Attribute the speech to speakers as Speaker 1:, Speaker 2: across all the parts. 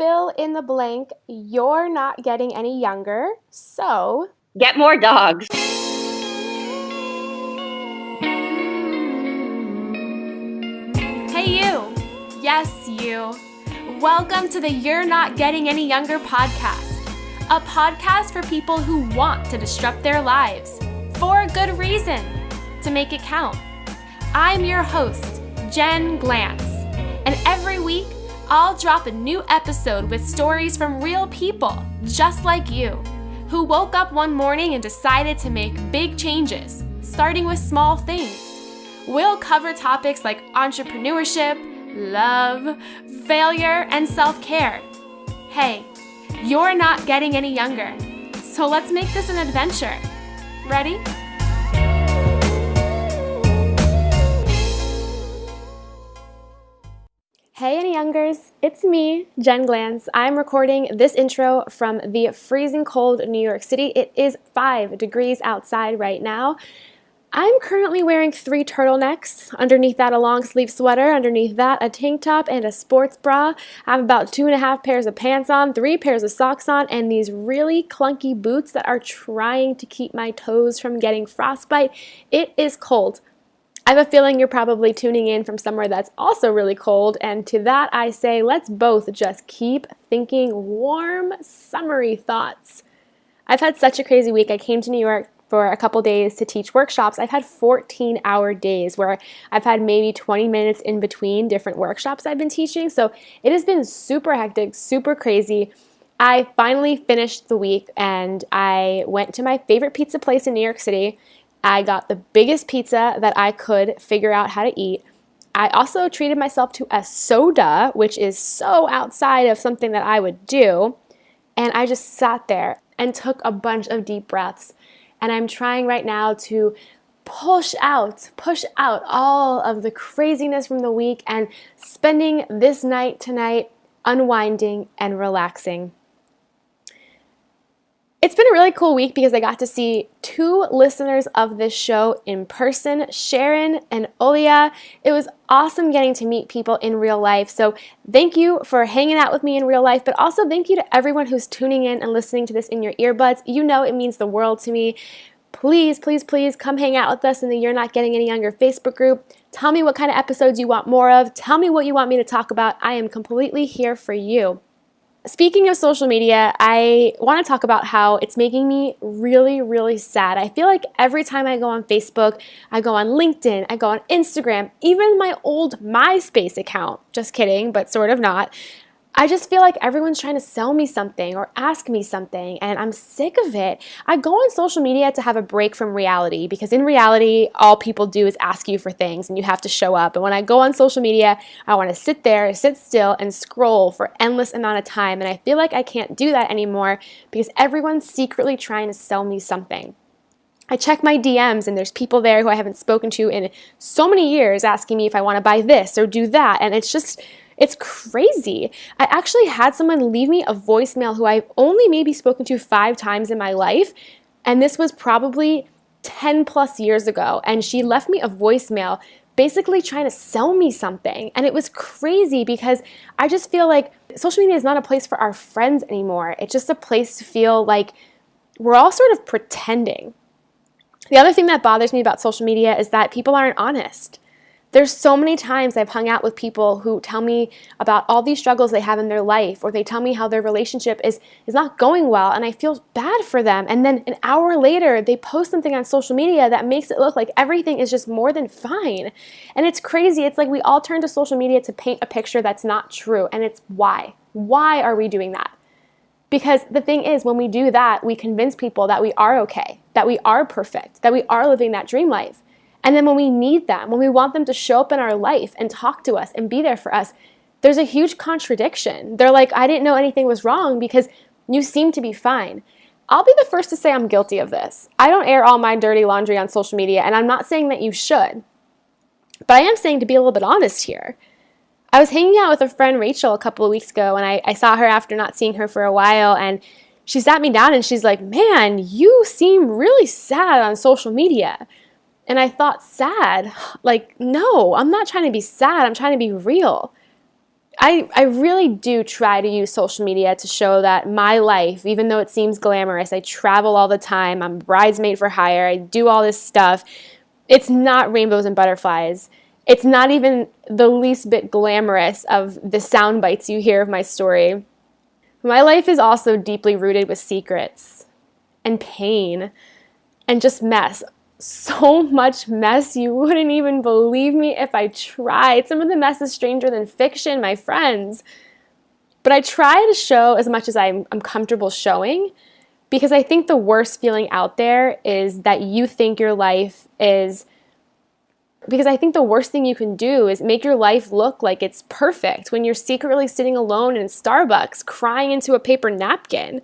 Speaker 1: fill in the blank, you're not getting any younger, so
Speaker 2: get more dogs.
Speaker 1: Hey you! Yes, you! Welcome to the You're Not Getting Any Younger podcast, a podcast for people who want to disrupt their lives for a good reason, to make it count. I'm your host, Jen Glantz, and every week I'll drop a new episode with stories from real people just like you, who woke up one morning and decided to make big changes, starting with small things. We'll cover topics like entrepreneurship, love, failure, and self-care. Hey, you're not getting any younger, so let's make this an adventure. Ready? Hey any youngers, it's me, Jen Glantz. I'm recording this intro from the freezing cold New York City. It is 5 degrees outside right now. I'm currently wearing 3 turtlenecks, underneath that a long sleeve sweater, underneath that a tank top and a sports bra. I have about 2.5 pairs of pants on, 3 pairs of socks on, and these really clunky boots that are trying to keep my toes from getting frostbite. It is cold. I have a feeling you're probably tuning in from somewhere that's also really cold, and to that I say let's both just keep thinking warm, summery thoughts. I've had such a crazy week. I came to New York for a couple days to teach workshops. I've had 14-hour days where I've had maybe 20 minutes in between different workshops I've been teaching. So it has been super hectic, super crazy. I finally finished the week and I went to my favorite pizza place in New York City. I got the biggest pizza that I could figure out how to eat. I also treated myself to a soda, which is so outside of something that I would do. And I just sat there and took a bunch of deep breaths. And I'm trying right now to push out all of the craziness from the week and spending this night tonight unwinding and relaxing. It's been a really cool week because I got to see 2 listeners of this show in person, Sharon and Olia. It was awesome getting to meet people in real life. So thank you for hanging out with me in real life, but also thank you to everyone who's tuning in and listening to this in your earbuds. You know it means the world to me. Please, please, please come hang out with us in the You're Not Getting Any Younger Facebook group. Tell me what kind of episodes you want more of. Tell me what you want me to talk about. I am completely here for you. Speaking of social media, I want to talk about how it's making me really, really sad. I feel like every time I go on Facebook, I go on LinkedIn, I go on Instagram, even my old MySpace account, just kidding, but sort of not. I just feel like everyone's trying to sell me something or ask me something, and I'm sick of it. I go on social media to have a break from reality because in reality, all people do is ask you for things and you have to show up. And when I go on social media, I want to sit there, sit still, and scroll for endless amount of time. And I feel like I can't do that anymore because everyone's secretly trying to sell me something. I check my DMs and there's people there who I haven't spoken to in so many years asking me if I want to buy this or do that. And it's crazy. I actually had someone leave me a voicemail who I've only maybe spoken to 5 times in my life, and this was probably 10 plus years ago, and she left me a voicemail basically trying to sell me something, and it was crazy because I just feel like social media is not a place for our friends anymore. It's just a place to feel like we're all sort of pretending. The other thing that bothers me about social media is that people aren't honest. There's so many times I've hung out with people who tell me about all these struggles they have in their life, or they tell me how their relationship is not going well, and I feel bad for them. And then an hour later, they post something on social media that makes it look like everything is just more than fine. And it's crazy. It's like we all turn to social media to paint a picture that's not true. And it's why? Why are we doing that? Because the thing is, when we do that, we convince people that we are okay, that we are perfect, that we are living that dream life. And then when we need them, when we want them to show up in our life and talk to us and be there for us, there's a huge contradiction. They're like, I didn't know anything was wrong because you seem to be fine. I'll be the first to say I'm guilty of this. I don't air all my dirty laundry on social media, and I'm not saying that you should. But I am saying to be a little bit honest here. I was hanging out with a friend, Rachel, a couple of weeks ago, and I saw her after not seeing her for a while, and she sat me down and she's like, man, you seem really sad on social media. And I thought, sad? Like, no, I'm not trying to be sad. I'm trying to be real. I really do try to use social media to show that my life, even though it seems glamorous, I travel all the time, I'm bridesmaid for hire, I do all this stuff, it's not rainbows and butterflies. It's not even the least bit glamorous of the sound bites you hear of my story. My life is also deeply rooted with secrets and pain and just mess. So much mess, you wouldn't even believe me if I tried. Some of the mess is stranger than fiction, my friends. But I try to show as much as I'm comfortable showing, because I think the worst feeling out there is that you think your life is, because I think the worst thing you can do is make your life look like it's perfect when you're secretly sitting alone in Starbucks crying into a paper napkin.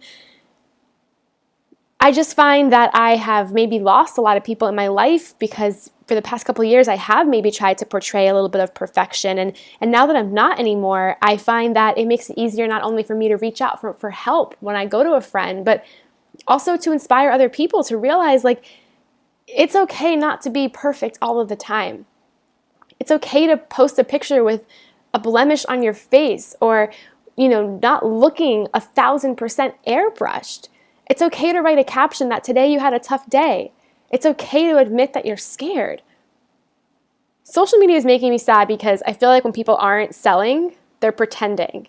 Speaker 1: I just find that I have maybe lost a lot of people in my life because for the past couple of years I have maybe tried to portray a little bit of perfection, and now that I'm not anymore, I find that it makes it easier not only for me to reach out for help when I go to a friend, but also to inspire other people to realize, like, it's okay not to be perfect all of the time. It's okay to post a picture with a blemish on your face, or, not looking 1,000% airbrushed. It's okay to write a caption that today you had a tough day. It's okay to admit that you're scared. Social media is making me sad because I feel like when people aren't selling, they're pretending.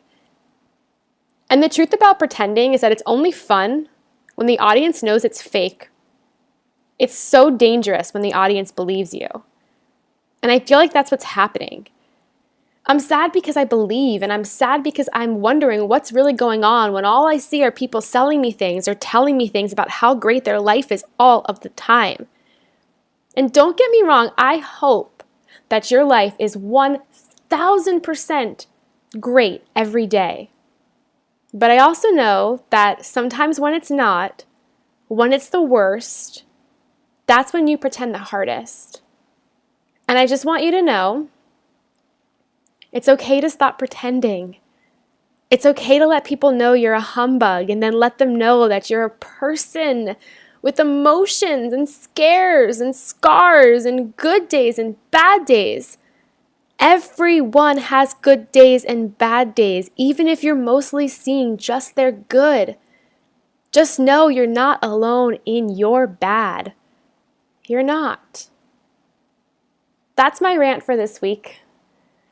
Speaker 1: And the truth about pretending is that it's only fun when the audience knows it's fake. It's so dangerous when the audience believes you. And I feel like that's what's happening. I'm sad because I believe, and I'm sad because I'm wondering what's really going on when all I see are people selling me things or telling me things about how great their life is all of the time. And don't get me wrong, I hope that your life is 1,000% great every day. But I also know that sometimes when it's not, when it's the worst, that's when you pretend the hardest. And I just want you to know, it's okay to stop pretending. It's okay to let people know you're a humbug, and then let them know that you're a person with emotions and scares and scars and good days and bad days. Everyone has good days and bad days, even if you're mostly seeing just their good. Just know you're not alone in your bad. You're not. That's my rant for this week.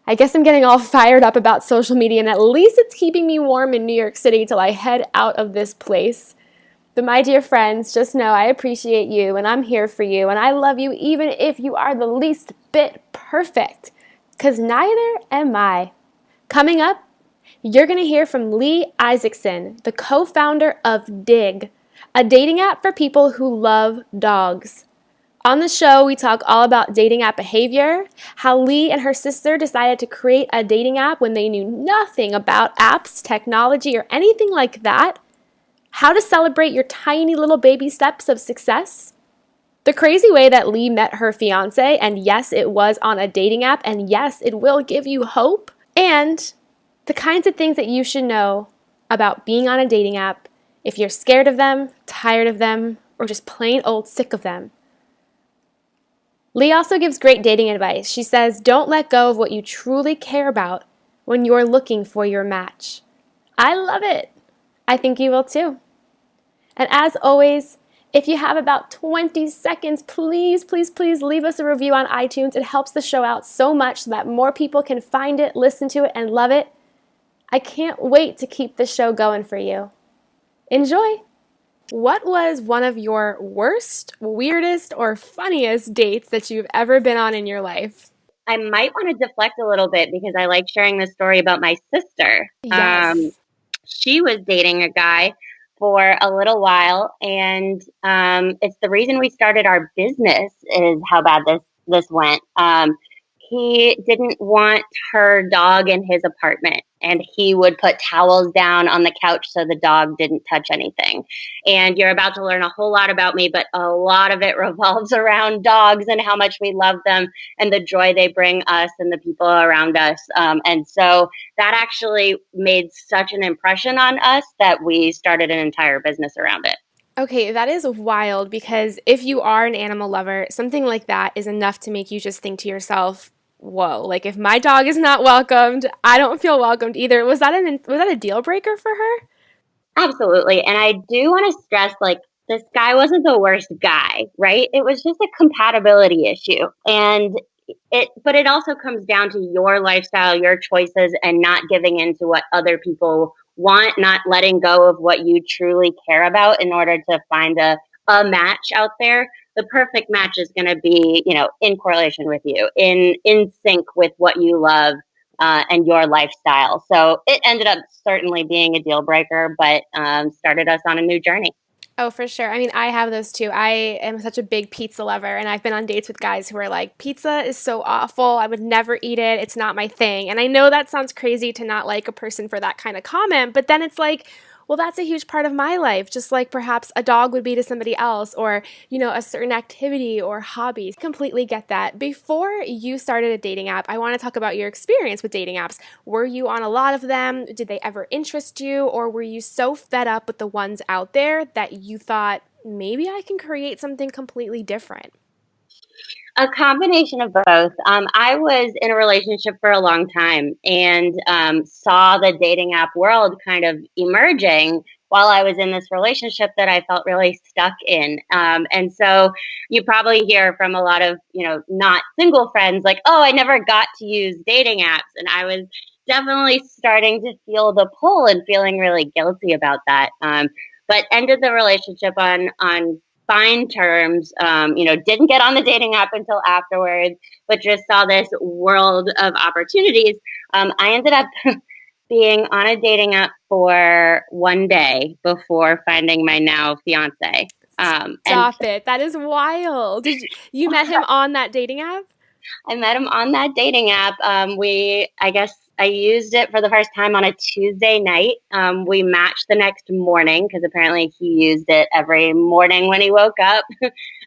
Speaker 1: I guess I'm getting all fired up about social media, and at least it's keeping me warm in New York City till I head out of this place. But my dear friends, just know I appreciate you, and I'm here for you, and I love you even if you are the least bit perfect, because neither am I. Coming up, you're going to hear from Leigh Isaacson, the co-founder of Dig, a dating app for people who love dogs. On the show, we talk all about dating app behavior, how Leigh and her sister decided to create a dating app when they knew nothing about apps, technology, or anything like that, how to celebrate your tiny little baby steps of success, the crazy way that Leigh met her fiance, and yes, it was on a dating app, and yes, it will give you hope, and the kinds of things that you should know about being on a dating app if you're scared of them, tired of them, or just plain old sick of them. Leigh also gives great dating advice. She says, don't let go of what you truly care about when you're looking for your match. I love it. I think you will too. And as always, if you have about 20 seconds, please, please, please leave us a review on iTunes. It helps the show out so much so that more people can find it, listen to it, and love it. I can't wait to keep this show going for you. Enjoy! What was one of your worst, weirdest, or funniest dates that you've ever been on in your life?
Speaker 2: I might want to deflect a little bit because I like sharing this story about my sister.
Speaker 1: Yes.
Speaker 2: She was dating a guy for a little while, and it's the reason we started our business is how bad this went. He didn't want her dog in his apartment, and he would put towels down on the couch so the dog didn't touch anything. And you're about to learn a whole lot about me, but a lot of it revolves around dogs and how much we love them and the joy they bring us and the people around us. And so that actually made such an impression on us that we started an entire business around it.
Speaker 1: Okay, that is wild, because if you are an animal lover, something like that is enough to make you just think to yourself, whoa, like if my dog is not welcomed, I don't feel welcomed either. Was that a deal breaker for her?
Speaker 2: Absolutely. And I do want to stress like this guy wasn't the worst guy, right? It was just a compatibility issue. But it also comes down to your lifestyle, your choices, and not giving in to what other people want, not letting go of what you truly care about in order to find a match out there. The perfect match is going to be, in correlation with you, in sync with what you love, and your lifestyle. So it ended up certainly being a deal breaker, but started us on a new journey.
Speaker 1: Oh, for sure. I mean, I have those too. I am such a big pizza lover, and I've been on dates with guys who are like, pizza is so awful. I would never eat it. It's not my thing. And I know that sounds crazy to not like a person for that kind of comment, but then it's like, well, that's a huge part of my life, just like perhaps a dog would be to somebody else, or, a certain activity or hobby. Completely get that. Before you started a dating app, I want to talk about your experience with dating apps. Were you on a lot of them? Did they ever interest you? Or were you so fed up with the ones out there that you thought, maybe I can create something completely different?
Speaker 2: A combination of both. I was in a relationship for a long time and saw the dating app world kind of emerging while I was in this relationship that I felt really stuck in. And so you probably hear from a lot of, not single friends like, oh, I never got to use dating apps. And I was definitely starting to feel the pull and feeling really guilty about that. But ended the relationship on fine terms. Didn't get on the dating app until afterwards, but just saw this world of opportunities. I ended up being on a dating app for one day before finding my now fiance. And
Speaker 1: Stop it. That is wild. You met him on that dating app?
Speaker 2: I met him on that dating app. I guess I used it for the first time on a Tuesday night. We matched the next morning because apparently he used it every morning when he woke up.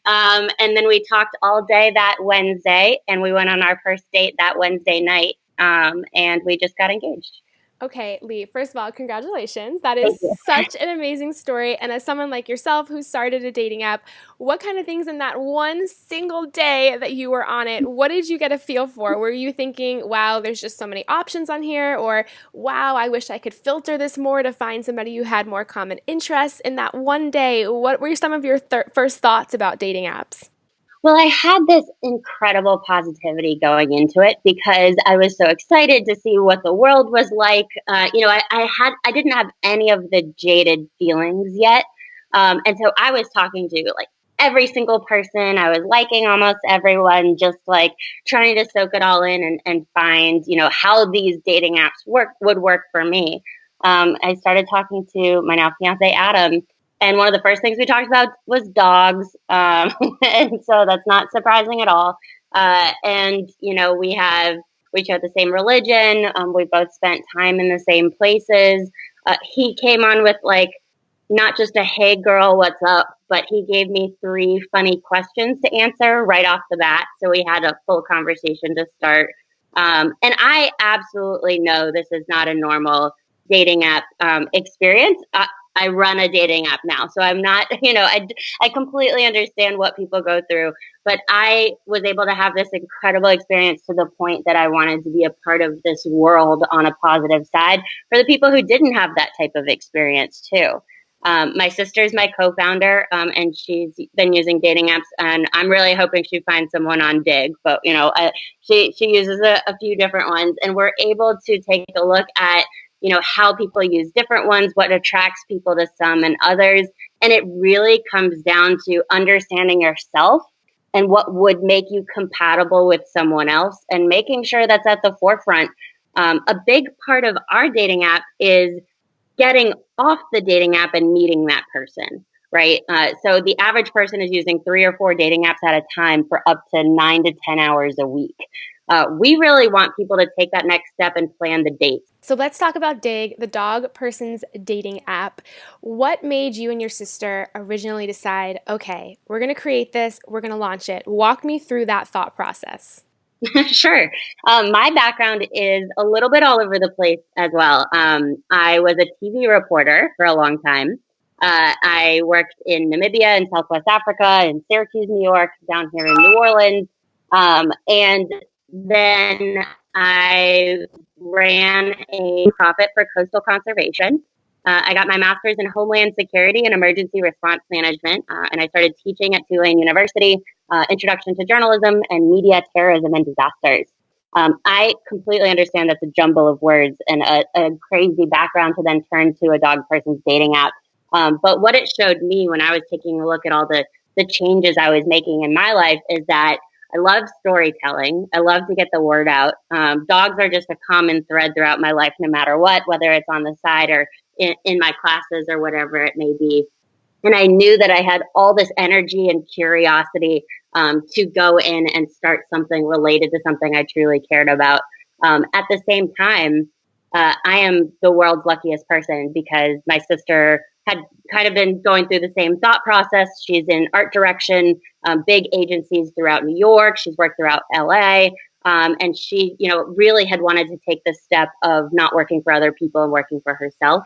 Speaker 2: And then we talked all day that Wednesday, and we went on our first date that Wednesday night. And we just got engaged.
Speaker 1: Okay, Leigh, first of all, congratulations. That is
Speaker 2: Thank you.
Speaker 1: such an amazing story. And as someone like yourself who started a dating app, what kind of things in that one single day that you were on it, what did you get a feel for? Were you thinking, wow, there's just so many options on here? Or, wow, I wish I could filter this more to find somebody who had more common interests in that one day? What were some of your first thoughts about dating apps?
Speaker 2: Well, I had this incredible positivity going into it because I was so excited to see what the world was like. I didn't have any of the jaded feelings yet. And so I was talking to like every single person. I was liking almost everyone, just like trying to soak it all in and find, how these dating apps would work for me. I started talking to my now fiance, Adam, and one of the first things we talked about was dogs. And so that's not surprising at all. We share the same religion. We both spent time in the same places. He came on with like, not just a, hey girl, what's up? But he gave me three funny questions to answer right off the bat. So we had a full conversation to start. And I absolutely know this is not a normal dating app experience. I run a dating app now. So I'm not, I completely understand what people go through, but I was able to have this incredible experience to the point that I wanted to be a part of this world on a positive side for the people who didn't have that type of experience too. My sister's my co-founder, and she's been using dating apps, and I'm really hoping she finds someone on Dig. But she uses a few different ones, and we're able to take a look at how people use different ones, what attracts people to some and others, and it really comes down to understanding yourself and what would make you compatible with someone else, and making sure that's at the forefront. A big part of our dating app is getting off the dating app and meeting that person, right? So the average person is using 3 or 4 dating apps at a time for up to 9 to 10 hours a week. We really want people to take that next step and plan the date.
Speaker 1: So let's talk about Dig, the dog person's dating app. What made you and your sister originally decide, okay, we're going to create this, we're going to launch it? Walk me through that thought process.
Speaker 2: Sure. My background is a little bit all over the place as well. I was a TV reporter for a long time. I worked in Namibia and Southwest Africa, in Syracuse, New York, down here in New Orleans. And Then I ran a profit for coastal conservation. I got my master's in Homeland Security and Emergency Response Management, and I started teaching at Tulane University, Introduction to Journalism and Media, Terrorism, and Disasters. I completely understand that's a jumble of words and a crazy background to then turn to a dog person's dating app. But what it showed me when I was taking a look at all the changes I was making in my life is that I love storytelling. I love to get the word out. Dogs are just a common thread throughout my life, no matter what, whether it's on the side or in my classes or whatever it may be. And I knew that I had all this energy and curiosity to go in and start something related to something I truly cared about. At the same time, I am the world's luckiest person because my sister had kind of been going through the same thought process. She's in art direction, big agencies throughout New York. She's worked throughout LA. And she, really had wanted to take the step of not working for other people and working for herself.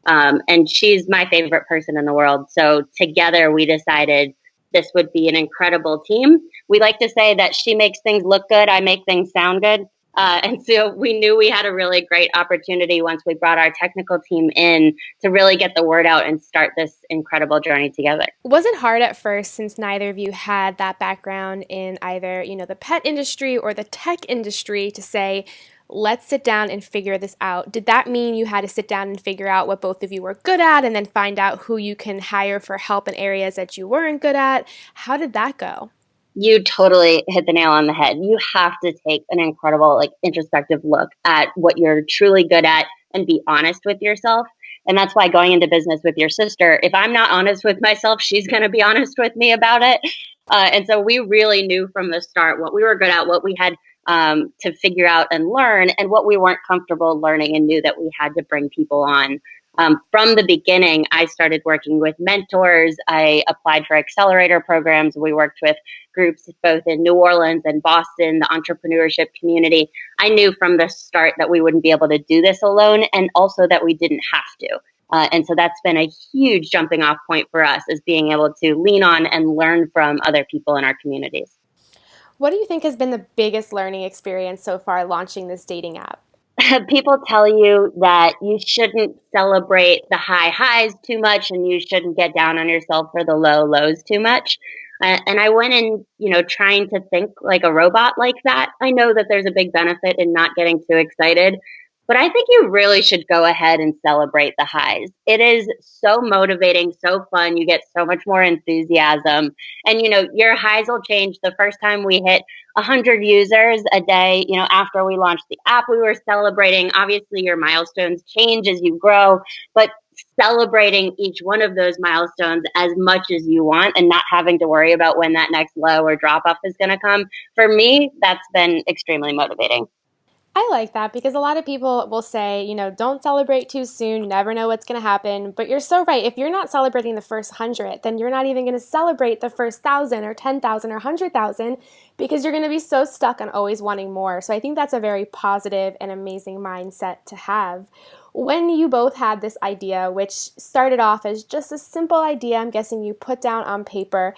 Speaker 2: And she's my favorite person in the world. So together we decided this would be an incredible team. We like to say that she makes things look good, I make things sound good. And so we knew we had a really great opportunity once we brought our technical team in to really get the word out and start this incredible journey together.
Speaker 1: Was it hard at first, since neither of you had that background in either, the pet industry or the tech industry, to say, let's sit down and figure this out? Did that mean you had to sit down and figure out what both of you were good at and then find out who you can hire for help in areas that you weren't good at? How did that go?
Speaker 2: You totally hit the nail on the head. You have to take an incredible, introspective look at what you're truly good at and be honest with yourself. And that's why going into business with your sister, if I'm not honest with myself, she's going to be honest with me about it. And so we really knew from the start what we were good at, what we had to figure out and learn, and what we weren't comfortable learning, and knew that we had to bring people on. From the beginning, I started working with mentors. I applied for accelerator programs. We worked with groups both in New Orleans and Boston, the entrepreneurship community. I knew from the start that we wouldn't be able to do this alone, and also that we didn't have to. And so that's been a huge jumping off point for us, is being able to lean on and learn from other people in our communities.
Speaker 1: What do you think has been the biggest learning experience so far launching this dating app?
Speaker 2: People tell you that you shouldn't celebrate the high highs too much, and you shouldn't get down on yourself for the low lows too much. And I went in, trying to think like a robot like that. I know that there's a big benefit in not getting too excited, but I think you really should go ahead and celebrate the highs. It is so motivating, so fun. You get so much more enthusiasm. And, your highs will change. The first time we hit 100 users a day, after we launched the app, we were celebrating. Obviously, your milestones change as you grow, but celebrating each one of those milestones as much as you want and not having to worry about when that next low or drop off is going to come. For me, that's been extremely motivating.
Speaker 1: I like that, because a lot of people will say, don't celebrate too soon. You never know what's going to happen. But you're so right. If you're not celebrating the first 100, then you're not even going to celebrate the first 1,000 or 10,000 or 100,000, because you're going to be so stuck on always wanting more. So I think that's a very positive and amazing mindset to have. When you both had this idea, which started off as just a simple idea, I'm guessing you put down on paper,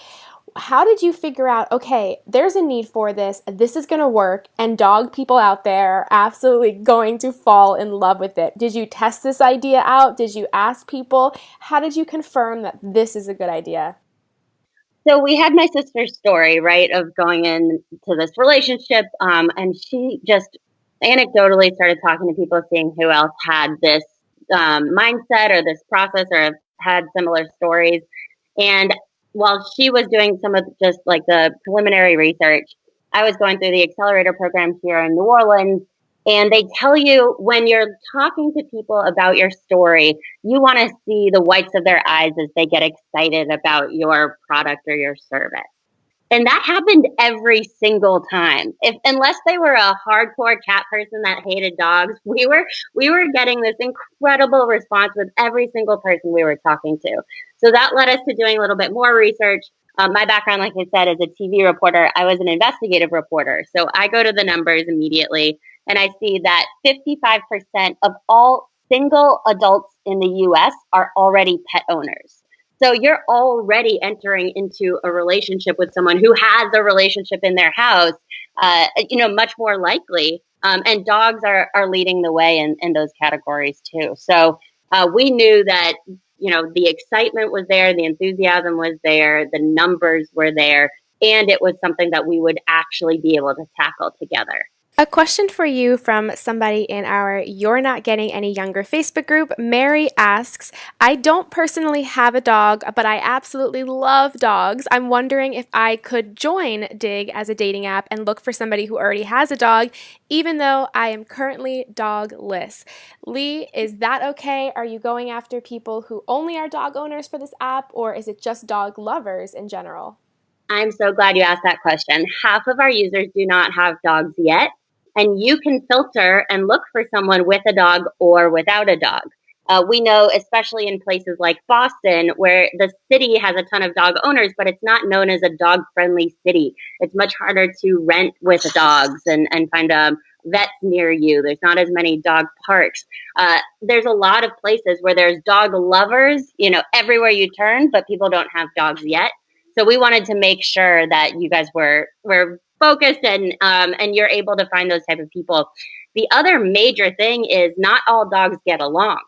Speaker 1: how did you figure out, okay, there's a need for this is going to work, and dog people out there are absolutely going to fall in love with it? Did you test this idea out? Did you ask people? How did you confirm that this is a good idea?
Speaker 2: So we had my sister's story, right, of going into this relationship, and she just anecdotally started talking to people, seeing who else had this mindset or this process or had similar stories. And while she was doing some of just the preliminary research, I was going through the accelerator program here in New Orleans. And they tell you, when you're talking to people about your story, you want to see the whites of their eyes as they get excited about your product or your service. And that happened every single time. Unless they were a hardcore cat person that hated dogs, we were getting this incredible response with every single person we were talking to. So that led us to doing a little bit more research. My background, like I said, as a TV reporter, I was an investigative reporter. So I go to the numbers immediately, and I see that 55% of all single adults in the US are already pet owners. So you're already entering into a relationship with someone who has a relationship in their house. much more likely. And dogs are leading the way in those categories too. So we knew that, the excitement was there, the enthusiasm was there, the numbers were there, and it was something that we would actually be able to tackle together.
Speaker 1: A question for you from somebody in our You're Not Getting Any Younger Facebook group. Mary asks, I don't personally have a dog, but I absolutely love dogs. I'm wondering if I could join Dig as a dating app and look for somebody who already has a dog, even though I am currently dogless. Leigh, is that okay? Are you going after people who only are dog owners for this app, or is it just dog lovers in general?
Speaker 2: I'm so glad you asked that question. Half of our users do not have dogs yet. And you can filter and look for someone with a dog or without a dog. We know, especially in places like Boston, where the city has a ton of dog owners, but it's not known as a dog-friendly city. It's much harder to rent with dogs and find vets near you. There's not as many dog parks. There's a lot of places where there's dog lovers, everywhere you turn, but people don't have dogs yet. So we wanted to make sure that you guys were focused and you're able to find those type of people. The other major thing is not all dogs get along.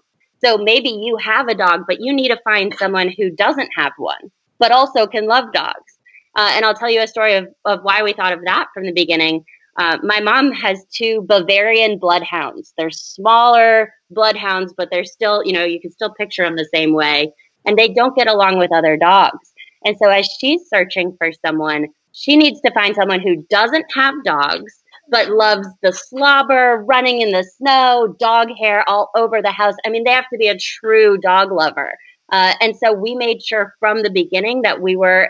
Speaker 2: So maybe you have a dog, but you need to find someone who doesn't have one, but also can love dogs. And I'll tell you a story of why we thought of that from the beginning. My mom has 2 Bavarian bloodhounds. They're smaller bloodhounds, but they're still, you can still picture them the same way. And they don't get along with other dogs. And so as she's searching for someone, she needs to find someone who doesn't have dogs, but loves the slobber, running in the snow, dog hair all over the house. I mean, they have to be a true dog lover. And so we made sure from the beginning that we were,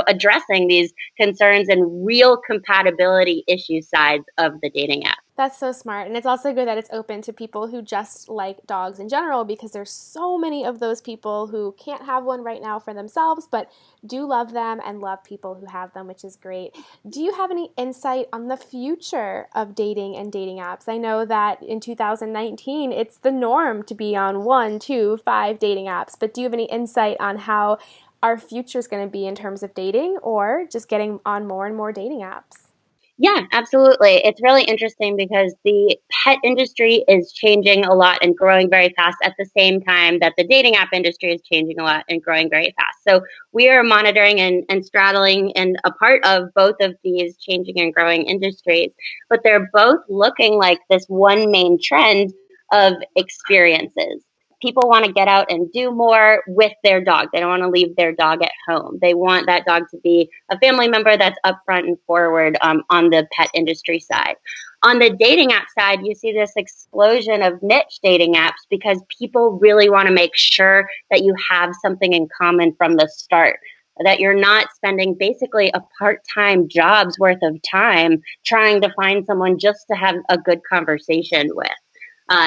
Speaker 2: addressing these concerns and real compatibility issue sides of the dating app.
Speaker 1: That's so smart. And it's also good that it's open to people who just like dogs in general, because there's so many of those people who can't have one right now for themselves, but do love them and love people who have them, which is great. Do you have any insight on the future of dating and dating apps? I know that in 2019, it's the norm to be on 1, 2, 5 dating apps, but do you have any insight on how our future is going to be in terms of dating, or just getting on more and more dating apps?
Speaker 2: Yeah, absolutely. It's really interesting because the pet industry is changing a lot and growing very fast at the same time that the dating app industry is changing a lot and growing very fast. So we are monitoring and straddling and a part of both of these changing and growing industries, but they're both looking like this one main trend of experiences. People want to get out and do more with their dog. They don't want to leave their dog at home. They want that dog to be a family member that's upfront and forward on the pet industry side. On the dating app side, you see this explosion of niche dating apps because people really want to make sure that you have something in common from the start, that you're not spending basically a part-time job's worth of time trying to find someone just to have a good conversation with.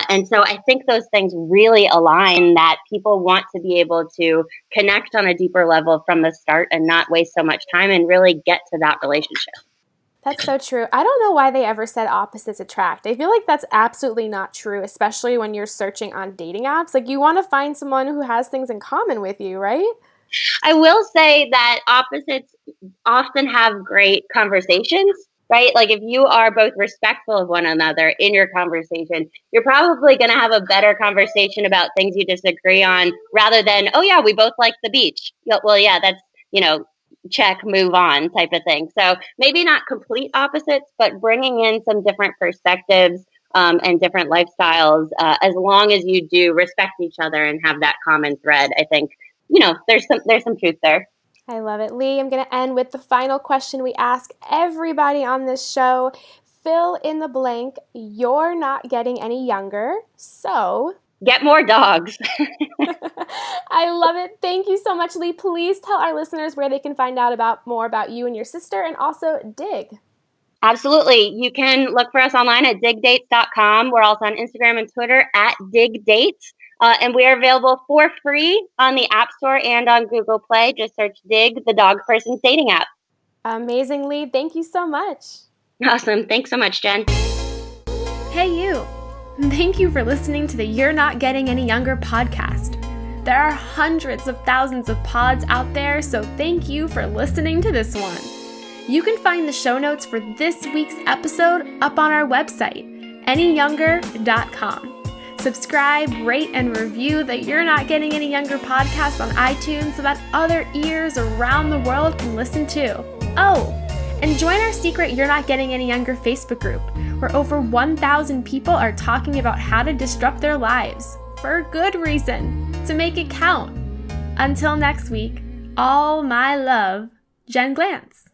Speaker 2: And so I think those things really align, that people want to be able to connect on a deeper level from the start and not waste so much time and really get to that relationship.
Speaker 1: That's so true. I don't know why they ever said opposites attract. I feel like that's absolutely not true, especially when you're searching on dating apps. Like, you want to find someone who has things in common with you, right?
Speaker 2: I will say that opposites often have great conversations. Right? Like, if you are both respectful of one another in your conversation, you're probably going to have a better conversation about things you disagree on rather than, oh yeah, we both like the beach. Well, yeah, that's, check, move on type of thing. So maybe not complete opposites, but bringing in some different perspectives and different lifestyles, as long as you do respect each other and have that common thread. I think, there's some truth there.
Speaker 1: I love it. Leigh, I'm going to end with the final question we ask everybody on this show. Fill in the blank. You're not getting any younger, so
Speaker 2: get more dogs.
Speaker 1: I love it. Thank you so much, Leigh. Please tell our listeners where they can find out more about you and your sister, and also Dig.
Speaker 2: Absolutely. You can look for us online at digdates.com. We're also on Instagram and Twitter at digdates. And we are available for free on the App Store and on Google Play. Just search Dig, the dog person's dating app.
Speaker 1: Amazing, Leigh. Thank you so much.
Speaker 2: Awesome. Thanks so much, Jen.
Speaker 1: Hey, you. Thank you for listening to the You're Not Getting Any Younger podcast. There are hundreds of thousands of pods out there, so thank you for listening to this one. You can find the show notes for this week's episode up on our website, anyyounger.com. Subscribe, rate, and review the You're Not Getting Any Younger podcast on iTunes so that other ears around the world can listen too. Oh, and join our secret You're Not Getting Any Younger Facebook group, where over 1,000 people are talking about how to disrupt their lives, for good reason, to make it count. Until next week, all my love, Jen Glantz.